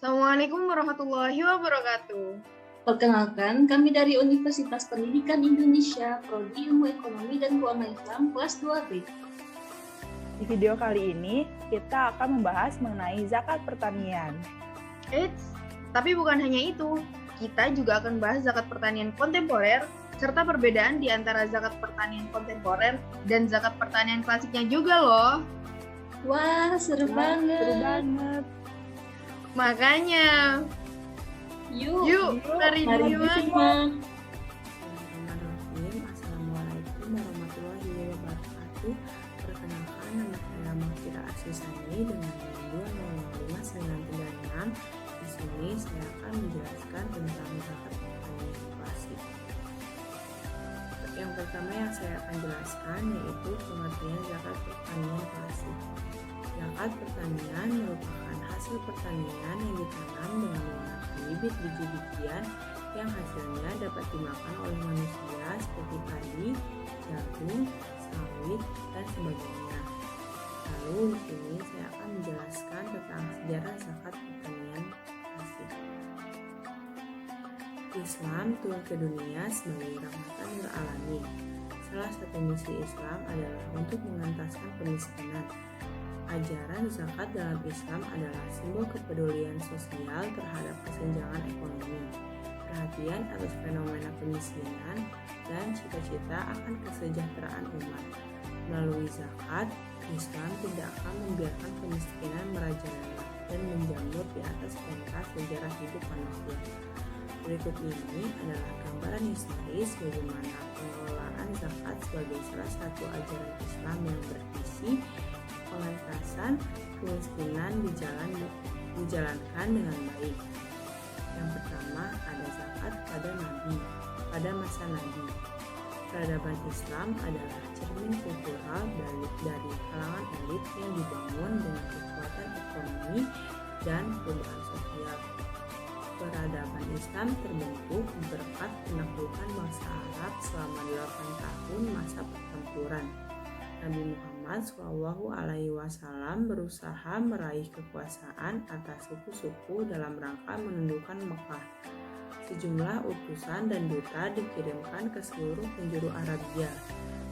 Assalamualaikum warahmatullahi wabarakatuh. Perkenalkan, kami dari Universitas Pendidikan Indonesia, Prodi Ilmu Ekonomi dan Keuangan Islam, kelas 2B. Di video kali ini, kita akan membahas mengenai zakat pertanian. Eits, tapi bukan hanya itu. Kita juga akan bahas zakat pertanian kontemporer, serta perbedaan di antara zakat pertanian kontemporer dan zakat pertanian klasiknya juga loh. Wah, seru banget. Makanya, yuk mari disimak. Assalamualaikum warahmatullahi wabarakatuh. Perkenalkan, nama saya Mahfira Asisani dengan nomor 2059936. Di sini saya akan menjelaskan tentang zakat pertanian klasik. Yang pertama yang saya akan jelaskan yaitu pengertian zakat pertanian klasik. Zakat pertanian merupakan hasil pertanian yang ditanam dengan menggunakan bibit-biji-bijian yang hasilnya dapat dimakan oleh manusia seperti padi, jagung, sawit, dan sebagainya. Lalu di sini saya akan menjelaskan tentang sejarah zakat pertanian klasik. Islam turun ke dunia sebagai rahmatan lil alamin. Salah satu misi Islam adalah untuk mengentaskan kemiskinan. Ajaran zakat dalam Islam adalah simbol kepedulian sosial terhadap kesenjangan ekonomi, perhatian atas fenomena kemiskinan, dan cita-cita akan kesejahteraan umat. Melalui zakat, Islam tidak akan membiarkan kemiskinan merajalela dan menjamur di atas pentas sejarah hidup manusia. Berikut ini adalah gambaran historis bagaimana pengelolaan zakat sebagai salah satu ajaran Islam yang bervisi pengentasan kemiskinan dijalankan dengan baik. Yang pertama ada zakat pada masa Nabi. Peradaban Islam adalah cermin kultural dari kalangan elit yang dibangun dengan kekuatan ekonomi dan perubahan sosial. Peradaban Islam terbentuk berkat penaklukan bangsa Arab selama 8 tahun masa pertempuran. Nabi Muhammad SAW berusaha meraih kekuasaan atas suku-suku dalam rangka menundukkan Mekah. Sejumlah utusan dan duta dikirimkan ke seluruh penjuru Arabia.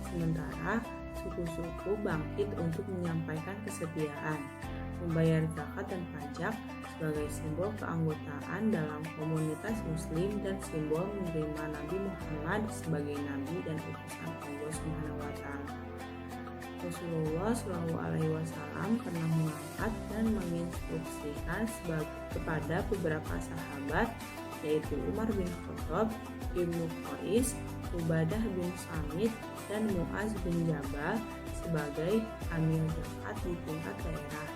Sementara suku-suku bangkit untuk menyampaikan kesetiaan, membayar zakat dan pajak sebagai simbol keanggotaan dalam komunitas muslim dan simbol menerima Nabi Muhammad sebagai nabi dan utusan Allah SWT. Rasulullah SAW pernah mengangkat dan menginstruksikan kepada beberapa sahabat yaitu Umar bin Khattab, Ibnu Qais, Ubadah bin Samit, dan Muaz bin Jabal sebagai amil zakat di tingkat daerah.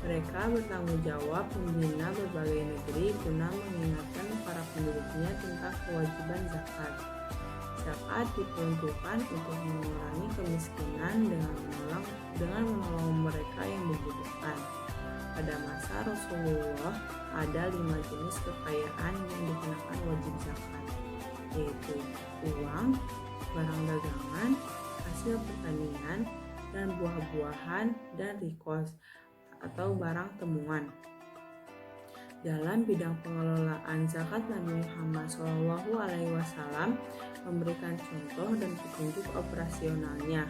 Mereka bertanggung jawab membina berbagai negeri guna mengingatkan para penduduknya tentang kewajiban zakat. Zakat diperuntukkan untuk mengurangi kemiskinan dengan menolong mereka yang membutuhkan. Pada masa Rasulullah ada 5 jenis kekayaan yang dikenakan wajib zakat, yaitu uang, barang dagangan, hasil pertanian, dan buah-buahan dan rikos atau barang temuan. Dalam bidang pengelolaan zakat, Nabi Muhammad SAW memberikan contoh dan petunjuk operasionalnya.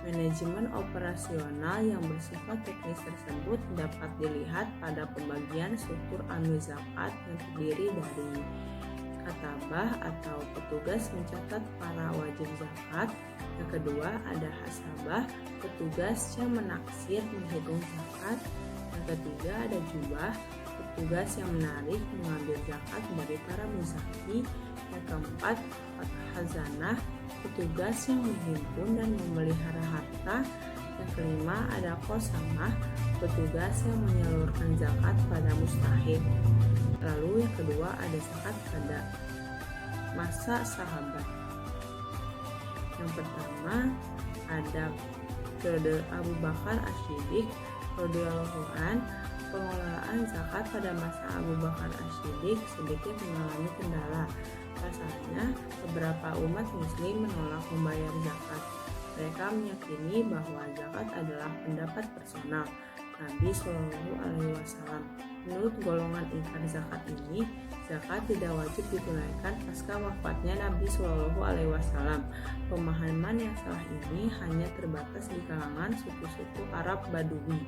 Manajemen operasional yang bersifat teknis tersebut dapat dilihat pada pembagian struktur amil zakat yang terdiri dari katabah atau petugas mencatat para wajib zakat. Yang kedua ada hasabah, petugas yang menaksir menghitung zakat. Yang ketiga ada jubah, petugas yang menarik mengambil zakat dari para muzaki. Yang keempat khazanah, petugas yang menghimpun dan memelihara harta. Yang kelima ada qosamah, petugas yang menyalurkan zakat pada mustahik. Lalu yang kedua ada zakat pada masa sahabat. Yang pertama ada periode Abu Bakar As-Siddiq radhiyallahu anhu. Pengelolaan zakat pada masa Abu Bakar As-Siddiq sedikit mengalami kendala. Pasalnya, beberapa umat muslim menolak membayar zakat. Mereka meyakini bahwa zakat adalah pendapat personal Nabi Shallallahu Alaihi Wasallam. Menurut golongan ingkar zakat ini, zakat tidak wajib ditunaikan pasca wafatnya Nabi Shallallahu Alaihi Wasallam. Pemahaman yang salah ini hanya terbatas di kalangan suku-suku Arab Badui.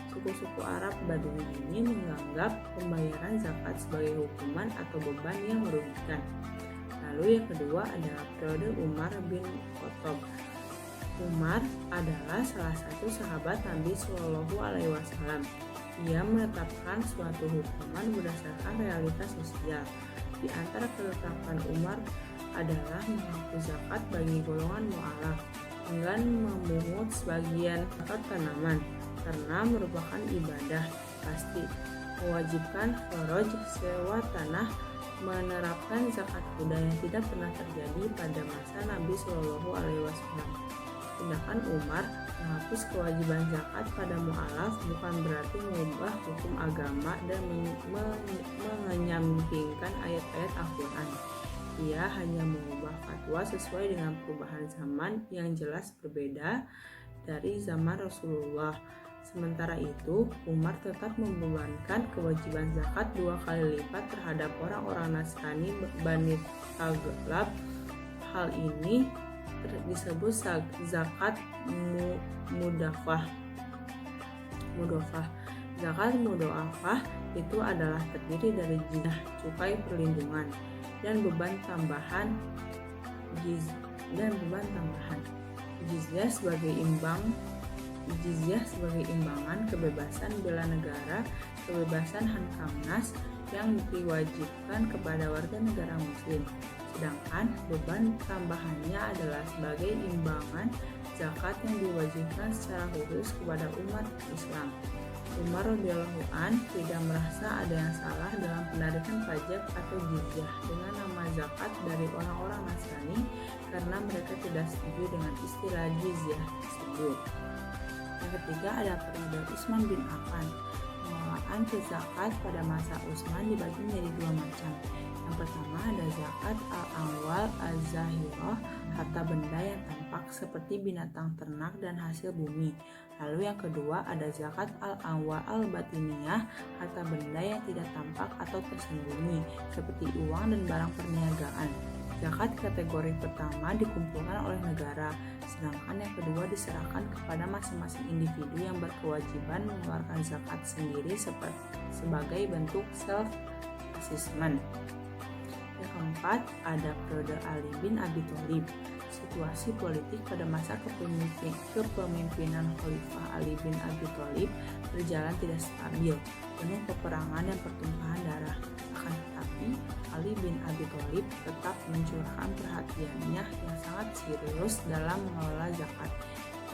Suku-suku Arab Badui ini menganggap pembayaran zakat sebagai hukuman atau beban yang merugikan. Lalu yang kedua adalah periode Umar bin Khattab. Umar adalah salah satu sahabat Nabi Shallallahu Alaihi Wasallam. Ia menetapkan suatu hukuman berdasarkan realitas sosial. Di antara ketetapan Umar adalah menghapus zakat bagi golongan mu'alaf dengan memungut sebagian zakat tanaman karena merupakan ibadah pasti, mewajibkan foroj sewa tanah, menerapkan zakat kuda yang tidak pernah terjadi pada masa Nabi Shallallahu Alaihi Wasallam. Tindakan Umar menghapus kewajiban zakat pada mu'alaf bukan berarti mengubah hukum agama dan menyampingkan ayat-ayat Al-Quran. Ia hanya mengubah fatwa sesuai dengan perubahan zaman yang jelas berbeda dari zaman Rasulullah. Sementara itu, Umar tetap membebankan kewajiban zakat 2 kali lipat terhadap orang-orang Nasrani Bani Taghlab. Hal ini disebut zakat mudafah. Zakat mudafah itu adalah terdiri dari jizyah, cukai perlindungan, dan beban tambahan. Jizyah sebagai imbangan kebebasan bela negara, kebebasan Hankamnas yang diwajibkan kepada warga negara muslim. Sedangkan beban tambahannya adalah sebagai imbangan zakat yang diwajibkan secara khusus kepada umat Islam. Umar radhiyallahu an tidak merasa ada yang salah dalam penarikan pajak atau jizyah dengan nama zakat dari orang-orang Nasrani karena mereka tidak setuju dengan istilah jizyah tersebut. Yang ketiga ada periode Utsman bin Affan. Pengelolaan zakat pada masa Utsman dibagi menjadi 2 macam. Yang pertama ada zakat al-amwal az-zahirah, harta benda yang tampak seperti binatang ternak dan hasil bumi. Lalu yang kedua ada zakat al-amwal al-batiniyah, harta benda yang tidak tampak atau tersembunyi seperti uang dan barang perniagaan. Zakat kategori pertama dikumpulkan oleh negara, sedangkan yang kedua diserahkan kepada masing-masing individu yang berkewajiban mengeluarkan zakat sendiri sebagai bentuk self-assessment. Yang keempat ada periode Ali bin Abi Thalib. Situasi politik pada masa kepemimpinan Khalifah Ali bin Abi Thalib berjalan tidak stabil, penuh peperangan dan pertumpahan darah. Akan tetapi Ali bin Abi Thalib tetap mencurahkan perhatiannya yang sangat serius dalam mengelola zakat.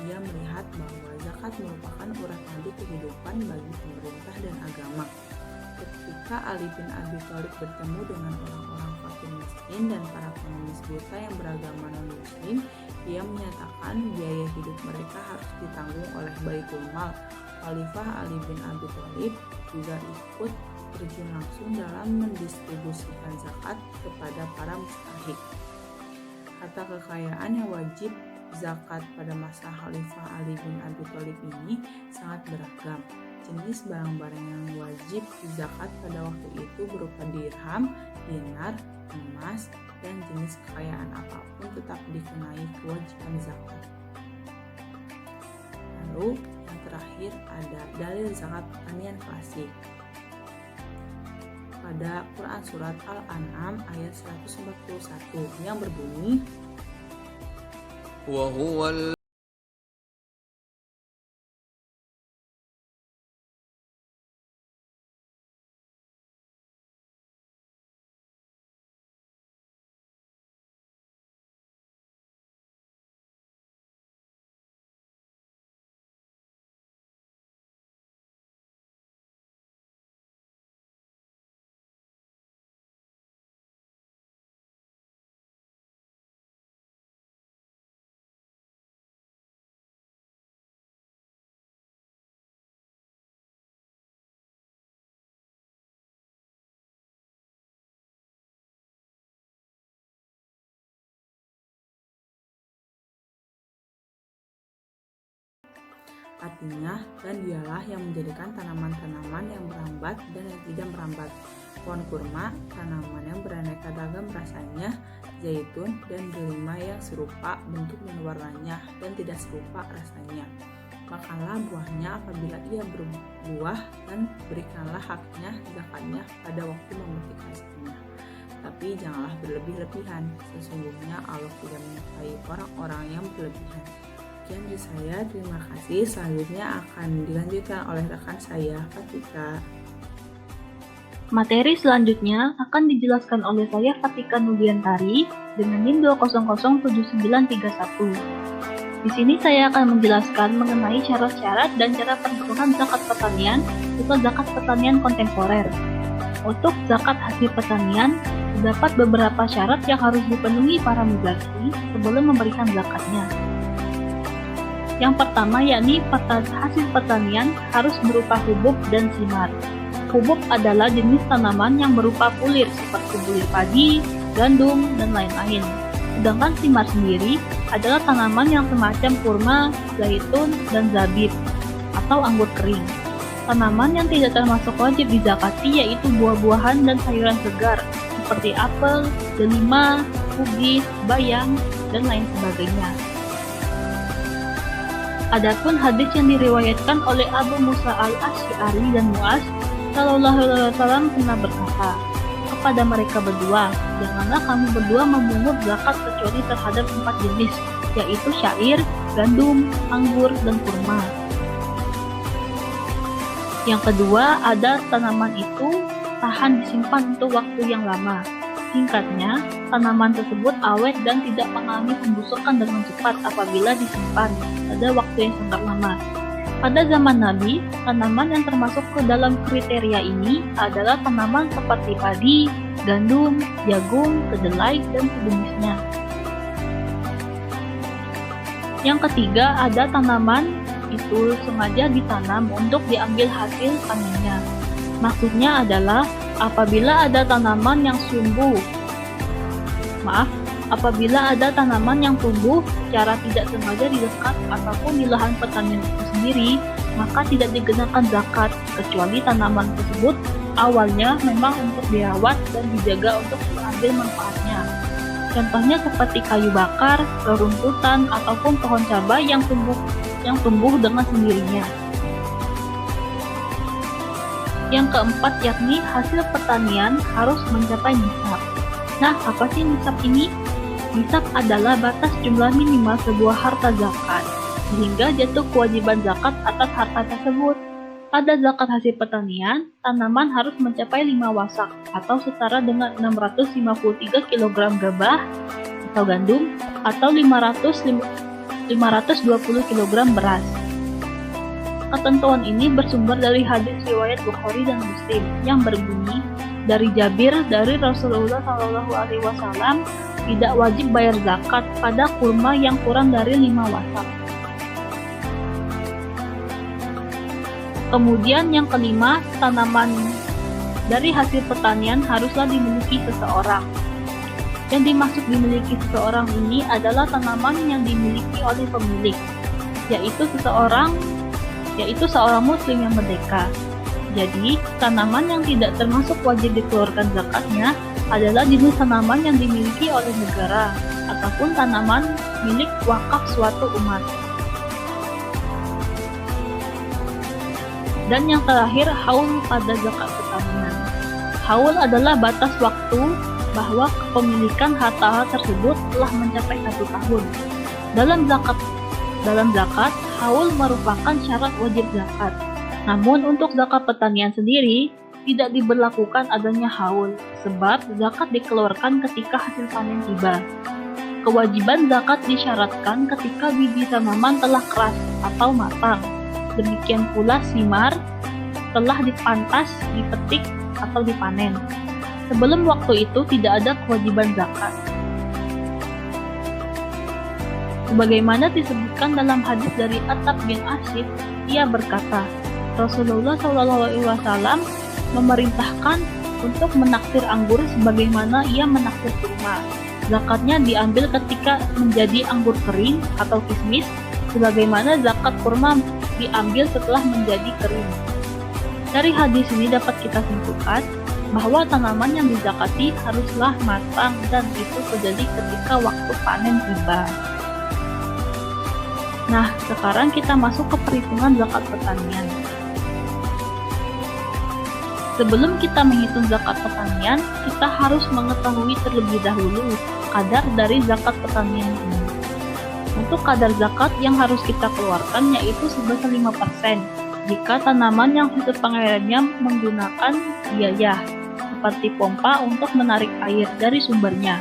Ia melihat bahwa zakat merupakan urat nadi kehidupan bagi pemerintah dan agama. Ketika Ali bin Abi Thalib bertemu dengan orang-orang fakir miskin dan para pengemis buta yang beragama non-muslim, ia menyatakan biaya hidup mereka harus ditanggung oleh Baitul Mal. Khalifah Ali bin Abi Thalib juga ikut terjun langsung dalam mendistribusikan zakat kepada para mustahik. Harta kekayaan yang wajib zakat pada masa Khalifah Ali bin Abi Thalib ini sangat beragam. Jenis barang-barang yang wajib zakat pada waktu itu berupa dirham, dinar, emas, dan jenis kekayaan apapun tetap dikenai kewajiban zakat. Lalu yang terakhir ada dalil zakat pertanian klasik. Pada Quran Surat Al-An'am ayat 141 yang berbunyi وهو Artinya, dan dialah yang menjadikan tanaman-tanaman yang merambat dan yang tidak merambat. Pohon kurma, tanaman yang beraneka ragam rasanya, zaitun, dan delima yang serupa bentuk dan warnanya dan tidak serupa rasanya. Makanlah buahnya apabila ia berbuah dan berikanlah haknya zakatnya pada waktu memetik hasilnya. Tapi janganlah berlebih-lebihan, sesungguhnya Allah tidak menyukai orang-orang yang berlebihan. Sekian dari saya, terima kasih. Selanjutnya akan dilanjutkan oleh rekan saya, Fatika. Materi selanjutnya akan dijelaskan oleh saya, Fatika Nugiantari, dengan NIM 2007931. Di sini saya akan menjelaskan mengenai syarat-syarat dan cara perhitungan zakat pertanian atau zakat pertanian kontemporer. Untuk zakat hasil pertanian, terdapat beberapa syarat yang harus dipenuhi para muzaki sebelum memberikan zakatnya. Yang pertama yakni hasil pertanian harus berupa hubub dan simar. Hubub adalah jenis tanaman yang berupa bulir seperti bulir padi, gandum, dan lain-lain. Sedangkan simar sendiri adalah tanaman yang semacam kurma, zaitun, dan zabib atau anggur kering. Tanaman yang tidak termasuk wajib dizakati yaitu buah-buahan dan sayuran segar seperti apel, delima, kubis, bayam, dan lain sebagainya. Adapun hadis yang diriwayatkan oleh Abu Musa al-Asy'ari dan Mu'az Sallallahu Alaihi Wasallam pernah berkata kepada mereka berdua, janganlah kamu berdua memungut zakat kecuali terhadap 4 jenis, yaitu syair, gandum, anggur, dan kurma. Yang kedua, ada tanaman itu tahan disimpan untuk waktu yang lama. Singkatnya, tanaman tersebut awet dan tidak mengalami pembusukan dengan cepat apabila disimpan pada waktu yang sangat lama. Pada zaman Nabi, tanaman yang termasuk ke dalam kriteria ini adalah tanaman seperti padi, gandum, jagung, kedelai, dan sejenisnya. Yang ketiga, ada tanaman itu sengaja ditanam untuk diambil hasil panennya. Maksudnya adalah apabila ada tanaman yang tumbuh secara tidak sengaja di dekat ataupun di lahan pertanian itu sendiri, maka tidak dikenakan zakat, kecuali tanaman tersebut awalnya memang untuk dirawat dan dijaga untuk diambil manfaatnya. Contohnya seperti kayu bakar, rerumputan, ataupun pohon cabai yang tumbuh dengan sendirinya. Yang keempat yakni hasil pertanian harus mencapai nisab. Nah, apa sih nisab ini? Nisab adalah batas jumlah minimal sebuah harta zakat, sehingga jatuh kewajiban zakat atas harta tersebut. Pada zakat hasil pertanian, tanaman harus mencapai 5 wasak atau setara dengan 653 kg gabah atau gandum atau 520 kg beras. Ketentuan ini bersumber dari hadis riwayat Bukhari dan Muslim yang berbunyi dari Jabir dari Rasulullah SAW tidak wajib bayar zakat pada kurma yang kurang dari 5 wasak. Kemudian yang kelima, tanaman dari hasil pertanian haruslah dimiliki seseorang. Yang dimaksud dimiliki seseorang ini adalah tanaman yang dimiliki oleh pemilik, yaitu seorang muslim yang merdeka. Jadi, tanaman yang tidak termasuk wajib dikeluarkan zakatnya adalah jenis tanaman yang dimiliki oleh negara ataupun tanaman milik wakaf suatu umat. Dan yang terakhir, haul pada zakat pertanian. Haul adalah batas waktu bahwa kepemilikan harta tersebut telah mencapai 1 tahun. Dalam zakat, haul merupakan syarat wajib zakat. Namun untuk zakat pertanian sendiri tidak diberlakukan adanya haul, sebab zakat dikeluarkan ketika hasil panen tiba. Kewajiban zakat disyaratkan ketika biji tanaman telah keras atau matang. Demikian pula simar telah dipantas, dipetik, atau dipanen. Sebelum waktu itu tidak ada kewajiban zakat. Sebagaimana disebutkan dalam hadis dari Attab bin Asyid, ia berkata, Rasulullah SAW memerintahkan untuk menaksir anggur sebagaimana ia menaksir kurma. Zakatnya diambil ketika menjadi anggur kering atau kismis, sebagaimana zakat kurma diambil setelah menjadi kering. Dari hadis ini dapat kita simpulkan bahwa tanaman yang dizakati haruslah matang dan itu terjadi ketika waktu panen tiba. Nah, sekarang kita masuk ke perhitungan zakat pertanian. Sebelum kita menghitung zakat pertanian, kita harus mengetahui terlebih dahulu kadar dari zakat pertanian ini. Untuk kadar zakat yang harus kita keluarkan yaitu sebesar 5% jika tanaman yang hasil pengairannya menggunakan biaya seperti pompa untuk menarik air dari sumbernya,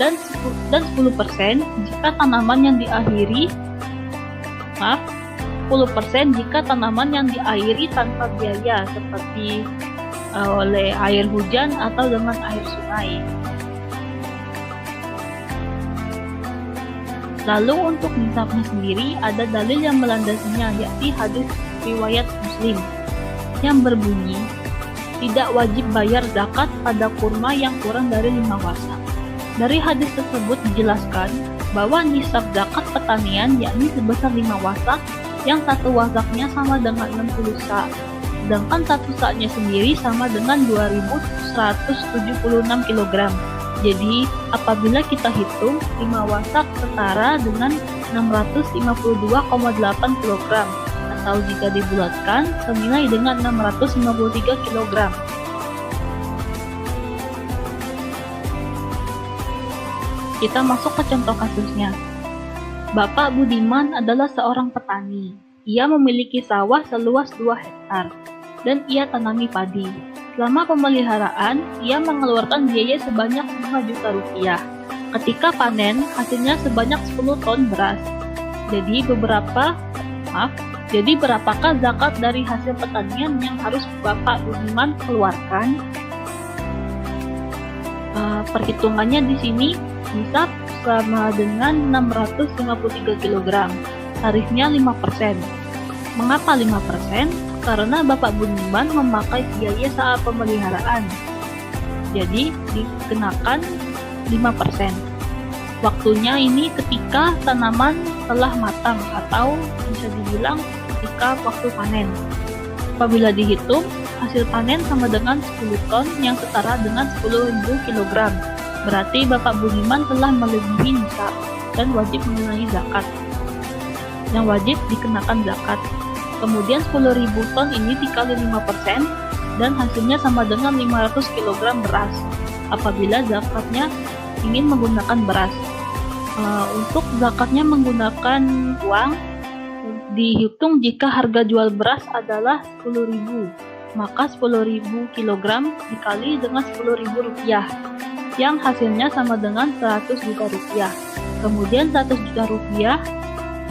dan 10% jika tanaman yang diairi 10% jika tanaman yang diairi tanpa biaya seperti oleh air hujan atau dengan air sungai. Lalu untuk nisabnya sendiri ada dalil yang melandasinya, yakni hadis riwayat Muslim yang berbunyi tidak wajib bayar zakat pada kurma yang kurang dari 5 wasak. Dari hadis tersebut dijelaskan bahwa nisab zakat pertanian yakni sebesar 5 wasak, yang satu wasaknya sama dengan 60 sa', sedangkan satu sa'-nya sendiri sama dengan 2176 kg. Jadi, apabila kita hitung, 5 wasak setara dengan 652,8 kg, atau jika dibulatkan, senilai dengan 653 kg. Kita masuk ke contoh kasusnya. Bapak Budiman adalah seorang petani. Ia memiliki sawah seluas 2 hektar, dan ia tanami padi. Selama pemeliharaan, ia mengeluarkan biaya sebanyak 5 juta rupiah. Ketika panen, hasilnya sebanyak 10 ton beras. Jadi berapakah zakat dari hasil pertanian yang harus Bapak Budiman keluarkan? Perhitungannya di sini nisab sama dengan 653 kg. Tarifnya 5%. Mengapa 5%? Karena Bapak Budiman memakai biaya saat pemeliharaan. Jadi dikenakan 5%. Waktunya ini ketika tanaman telah matang atau bisa dibilang ketika waktu panen. Apabila dihitung, hasil panen sama dengan 10 ton yang setara dengan 10.000 kg. Berarti Bapak Budiman telah melebihi nisab dan wajib mengenai zakat. Yang wajib dikenakan zakat. Kemudian 10.000 ton ini dikali 5% dan hasilnya sama dengan 500 kg beras. Apabila zakatnya ingin menggunakan beras. Untuk zakatnya menggunakan uang, dihitung jika harga jual beras adalah 10.000, maka 10.000 kg dikali dengan 10.000 rupiah, yang hasilnya sama dengan 100 juta rupiah. Kemudian 100 juta rupiah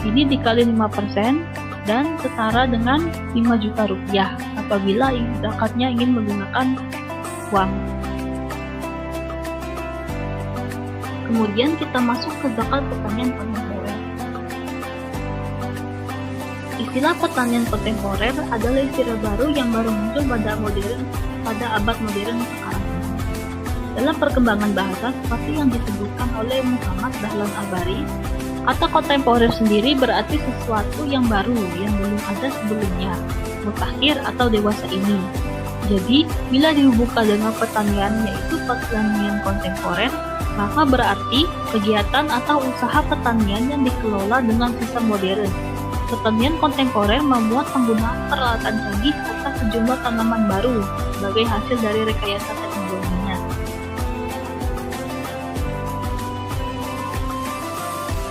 ini dikali 5% dan setara dengan 5 juta rupiah apabila zakatnya ingin menggunakan uang. Kemudian kita masuk ke zakat pertanian kontemporer. Istilah pertanian kontemporer adalah istilah baru yang baru muncul pada abad modern sekarang. Dalam perkembangan bahasa seperti yang disebutkan oleh Muhammad Dahlan Al-Bari, kata kontemporer sendiri berarti sesuatu yang baru yang belum ada sebelumnya, mutakhir atau dewasa ini. Jadi, bila dihubungkan dengan pertanian yaitu pertanian kontemporer, maka berarti kegiatan atau usaha pertanian yang dikelola dengan sistem modern. Pertanian kontemporer memuat penggunaan peralatan canggih serta sejumlah tanaman baru sebagai hasil dari rekayasa teknologinya.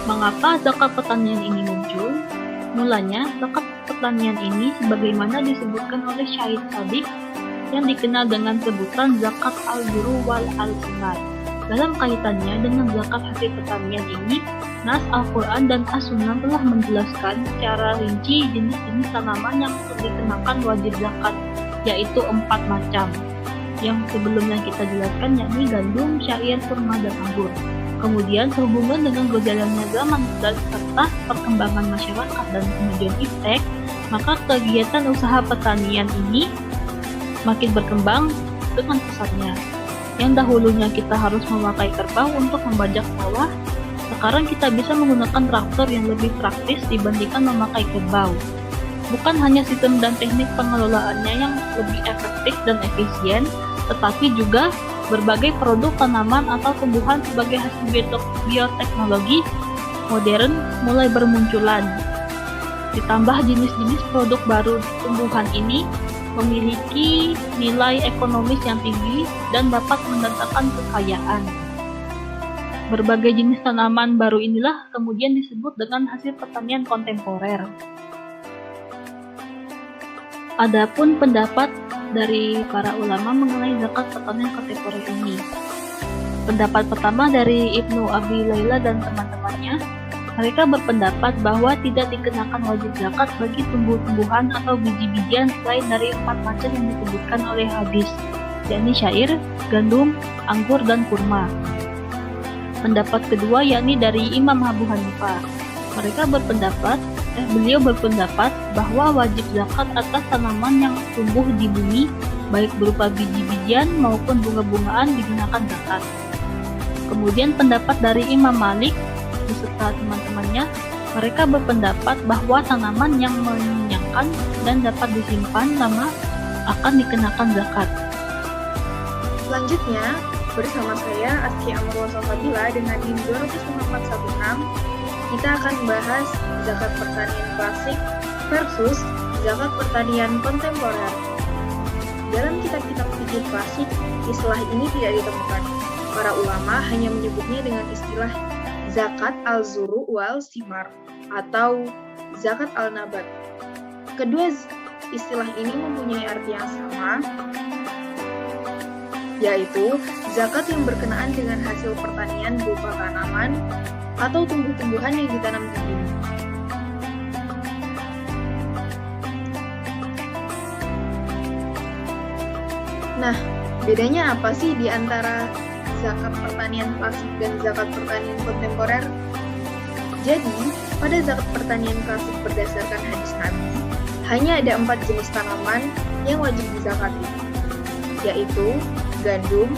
Mengapa zakat pertanian ini muncul? Mulanya, zakat pertanian ini sebagaimana disebutkan oleh Syahid Sadiq yang dikenal dengan sebutan zakat al-buru wal al-simar. Dalam kaitannya dengan zakat hasil pertanian ini, Nas Al-Quran dan As-Sunnah telah menjelaskan secara rinci jenis-jenis tanaman yang dikenakan wajib zakat, yaitu 4 macam. Yang sebelumnya kita jelaskan yakni gandum, syair, kurma, dan anggur. Kemudian sehubungan dengan berjalannya zaman dan serta perkembangan masyarakat dan kemajuan iptek, maka kegiatan usaha pertanian ini makin berkembang dengan pesatnya. Yang dahulunya kita harus memakai kerbau untuk membajak sawah, sekarang kita bisa menggunakan traktor yang lebih praktis dibandingkan memakai kerbau. Bukan hanya sistem dan teknik pengelolaannya yang lebih efektif dan efisien, tetapi juga berbagai produk tanaman atau tumbuhan sebagai hasil bioteknologi modern mulai bermunculan. Ditambah jenis-jenis produk baru tumbuhan ini memiliki nilai ekonomis yang tinggi dan dapat mendatangkan kekayaan. Berbagai jenis tanaman baru inilah kemudian disebut dengan hasil pertanian kontemporer. Adapun pendapat dari para ulama mengenai zakat pertanian kontemporer ini. Pendapat pertama dari Ibnu Abi Laila dan teman-temannya, mereka berpendapat bahwa tidak dikenakan wajib zakat bagi tumbuh-tumbuhan atau biji-bijian selain dari 4 macam yang disebutkan oleh hadis, yakni syair, gandum, anggur, dan kurma. Pendapat kedua yakni dari Imam Abu Hanifah. Beliau berpendapat bahwa wajib zakat atas tanaman yang tumbuh di bumi, baik berupa biji-bijian maupun bunga-bungaan digunakan zakat. Kemudian pendapat dari Imam Malik beserta teman-temannya, mereka berpendapat bahwa tanaman yang mengenyangkan dan dapat disimpan lama akan dikenakan zakat. Selanjutnya, bersama saya Aski Amrul Sofabila dengan NIM 25416, kita akan membahas zakat pertanian klasik versus zakat pertanian kontemporer. Dalam kitab-kitab fikih klasik, istilah ini tidak ditemukan. Para ulama hanya menyebutnya dengan istilah zakat al-zuru wal simar atau zakat al-nabat. Kedua istilah ini mempunyai arti yang sama, yaitu zakat yang berkenaan dengan hasil pertanian berupa tanaman atau tumbuh-tumbuhan yang ditanam di bumi. Nah, bedanya apa sih di antara zakat pertanian klasik dan zakat pertanian kontemporer? Jadi, pada zakat pertanian klasik berdasarkan hadis Nabi, hanya ada 4 jenis tanaman yang wajib dizakati, yaitu gandum,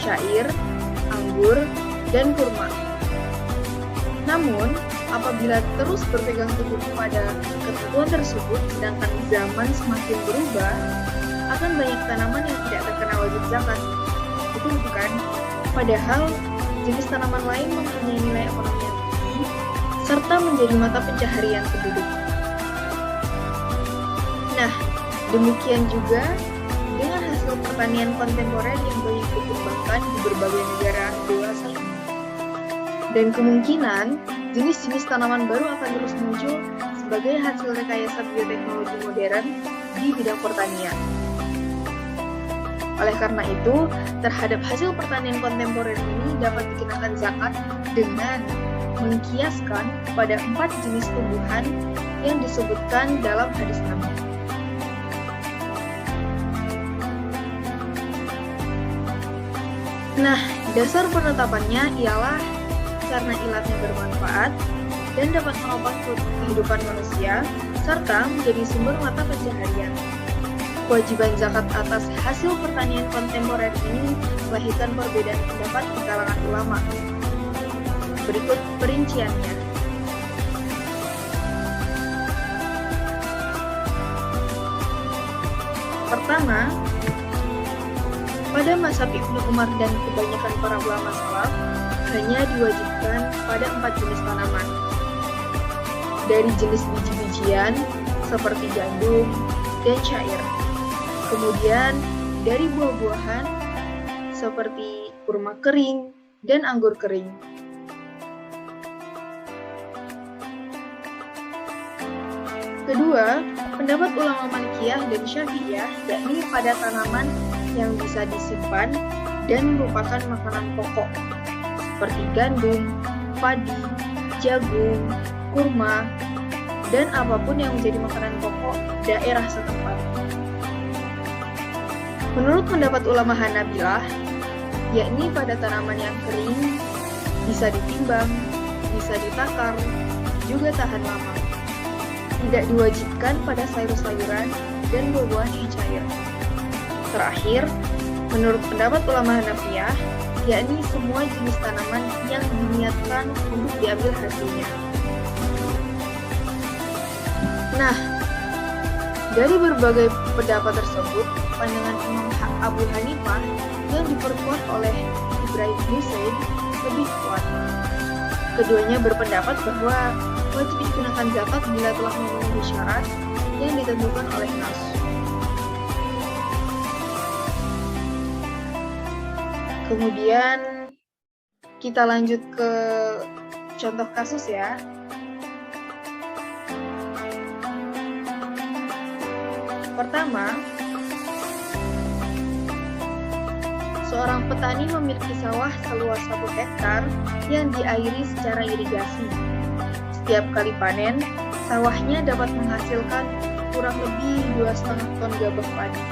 syair, anggur, dan kurma. Namun, apabila terus berpegang teguh pada ketentuan tersebut, sedangkan zaman semakin berubah, akan banyak tanaman yang tidak terkena wajib zakat. Itu bukan? Padahal, jenis tanaman lain mempunyai nilai ekonomi yang tinggi, serta menjadi mata pencaharian penduduk. Nah, demikian juga dengan hasil pertanian kontemporer yang banyak dikembangkan di berbagai negara dewasa ini. Dan kemungkinan jenis-jenis tanaman baru akan terus muncul sebagai hasil rekayasa bioteknologi modern di bidang pertanian. Oleh karena itu, terhadap hasil pertanian kontemporer ini dapat dikenakan zakat dengan mengkiaskan pada 4 jenis tumbuhan yang disebutkan dalam hadis Nabi. Nah, dasar penetapannya ialah karena ilatnya bermanfaat dan dapat menopang kehidupan manusia, serta menjadi sumber mata pencaharian. Kewajiban zakat atas hasil pertanian kontemporer ini melahirkan perbedaan pendapat di kalangan ulama. Berikut perinciannya. Pertama, pada masa Ibnu Umar dan kebanyakan para ulama salaf, hanya diwajibkan pada 4 jenis tanaman. Dari jenis biji-bijian seperti gandum dan syair. Kemudian dari buah-buahan seperti kurma kering dan anggur kering. Kedua, pendapat ulama Malikiyah dan Syafi'iyah yakni pada tanaman yang bisa disimpan dan merupakan makanan pokok seperti gandum, padi, jagung, kurma, dan apapun yang menjadi makanan pokok daerah setempat. Menurut pendapat ulama Hanabilah, yakni pada tanaman yang kering, bisa ditimbang, bisa ditakar, juga tahan lama. Tidak diwajibkan pada sayur-sayuran dan buah-buahan yang cair. Terakhir, menurut pendapat ulama Hanafiyah, yakni semua jenis tanaman yang diniatkan untuk diambil hasilnya. Nah, Dari berbagai pendapat tersebut, pandangan Imam Abu Hanifah yang diperkuat oleh Ibrahim Hussein lebih kuat. Keduanya berpendapat bahwa wajib dikenakan zakat bila telah memenuhi syarat yang ditentukan oleh Nas. Kemudian kita lanjut ke contoh kasus ya. Pertama, seorang petani memiliki sawah seluas 1 hektar yang diairi secara irigasi. Setiap kali panen, sawahnya dapat menghasilkan kurang lebih 2,5 ton gabah padi.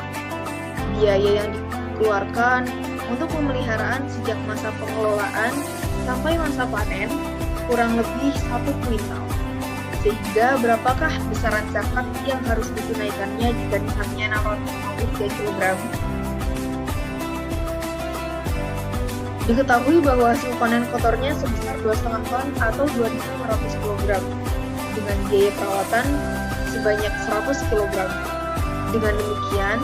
Biaya yang dikeluarkan untuk pemeliharaan sejak masa pengelolaan sampai masa panen kurang lebih 1 kuintal. Sehingga berapakah besaran zakat yang harus ditunaikannya jika nilainya 653 kg? Diketahui bahwa hasil panen kotornya sebesar 2,5 ton atau 2.500 kg dengan biaya perawatan sebanyak 100 kg. Dengan demikian,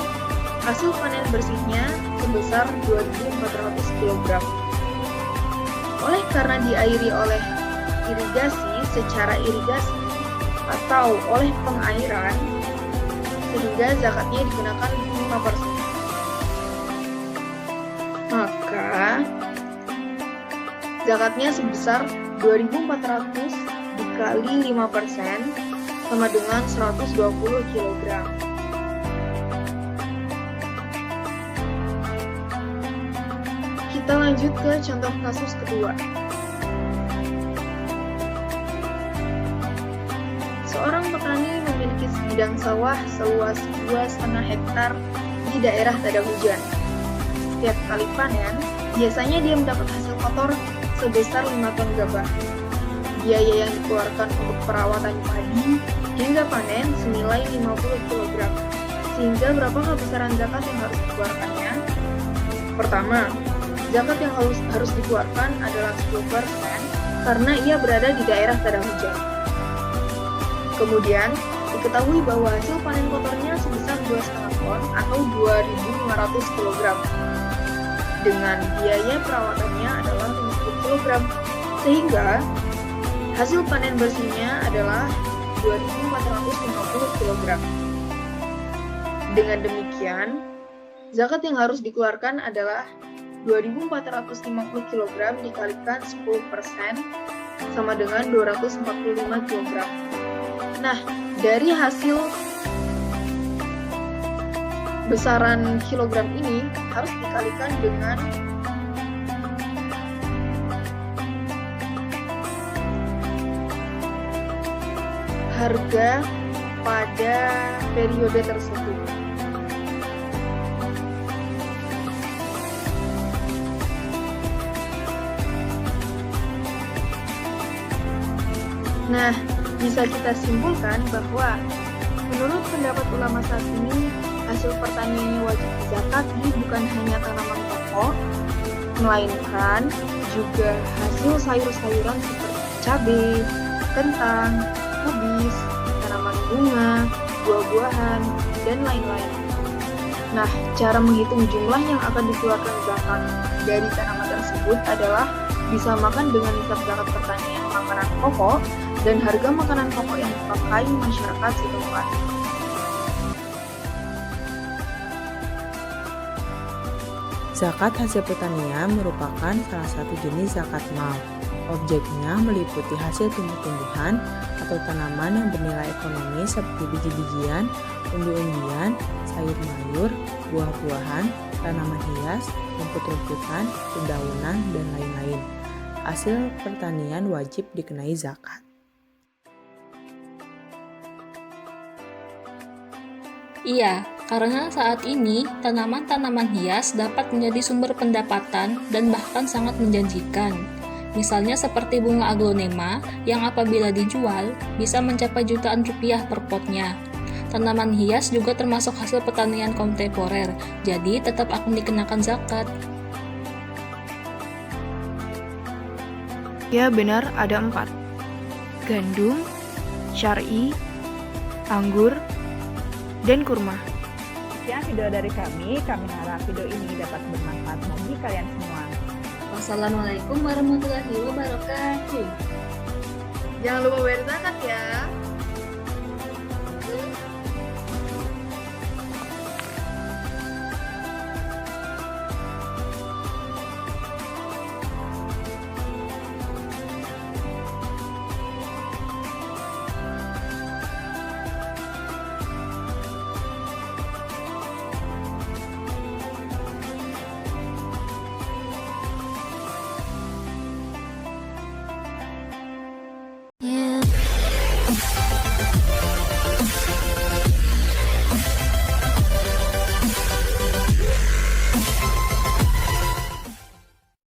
hasil panen bersihnya sebesar 2.400 kg. Oleh karena diairi oleh irigasi secara irigasi atau oleh pengairan, sehingga zakatnya dikenakan 5%. Maka zakatnya sebesar 2.400 dikali 5% sama dengan 120 kg. Kita lanjut ke contoh kasus kedua. Seorang petani memiliki sebidang sawah seluas 2,5 hektar di daerah tak ada hujan. Setiap kali panen, biasanya dia mendapat hasil kotor sebesar 5 ton gabah. Biaya yang dikeluarkan untuk perawatan padi hingga panen senilai 50 kg. Sehingga berapakah besaran zakat yang harus dikeluarkannya? Pertama, zakat yang harus dikeluarkan adalah 10% karena ia berada di daerah tak ada hujan. Kemudian, diketahui bahwa hasil panen kotornya sebesar 2,5 ton atau 2.500 kg. Dengan biaya perawatannya adalah 50 kg, sehingga hasil panen bersihnya adalah 2.450 kg. Dengan demikian, zakat yang harus dikeluarkan adalah 2.450 kg dikalikan 10% sama dengan 245 kg. Nah, dari hasil besaran kilogram ini harus dikalikan dengan harga pada periode tersebut. Nah, bisa kita simpulkan bahwa menurut pendapat ulama saat ini, hasil pertaniannya wajib dizakati bukan hanya tanaman pokok, melainkan juga hasil sayur-sayuran seperti cabai, kentang, kubis, tanaman bunga, buah-buahan, dan lain-lain. Nah, cara menghitung jumlah yang akan dikeluarkan zakat dari tanaman tersebut adalah disamakan dengan nisab zakat pertanian makanan pokok dan harga makanan pokok yang dipakai masyarakat setempat. Zakat hasil pertanian merupakan salah satu jenis zakat mal. Objeknya meliputi hasil tumbuh-tumbuhan atau tanaman yang bernilai ekonomi seperti biji-bijian, umbi-umbian, sayur-mayur, buah-buahan, tanaman hias, rumput-rumputan, dedaunan, dan lain-lain. Hasil pertanian wajib dikenai zakat. Iya, karena saat ini tanaman-tanaman hias dapat menjadi sumber pendapatan dan bahkan sangat menjanjikan. Misalnya seperti bunga aglonema yang apabila dijual bisa mencapai jutaan rupiah per potnya. Tanaman hias juga termasuk hasil pertanian kontemporer, jadi tetap akan dikenakan zakat. Ya benar, ada 4. Gandum, syar'i, anggur, dan kurma. Sekian video dari kami harap video ini dapat bermanfaat bagi kalian semua. Wassalamualaikum warahmatullahi wabarakatuh. Jangan lupa bayar zakat ya.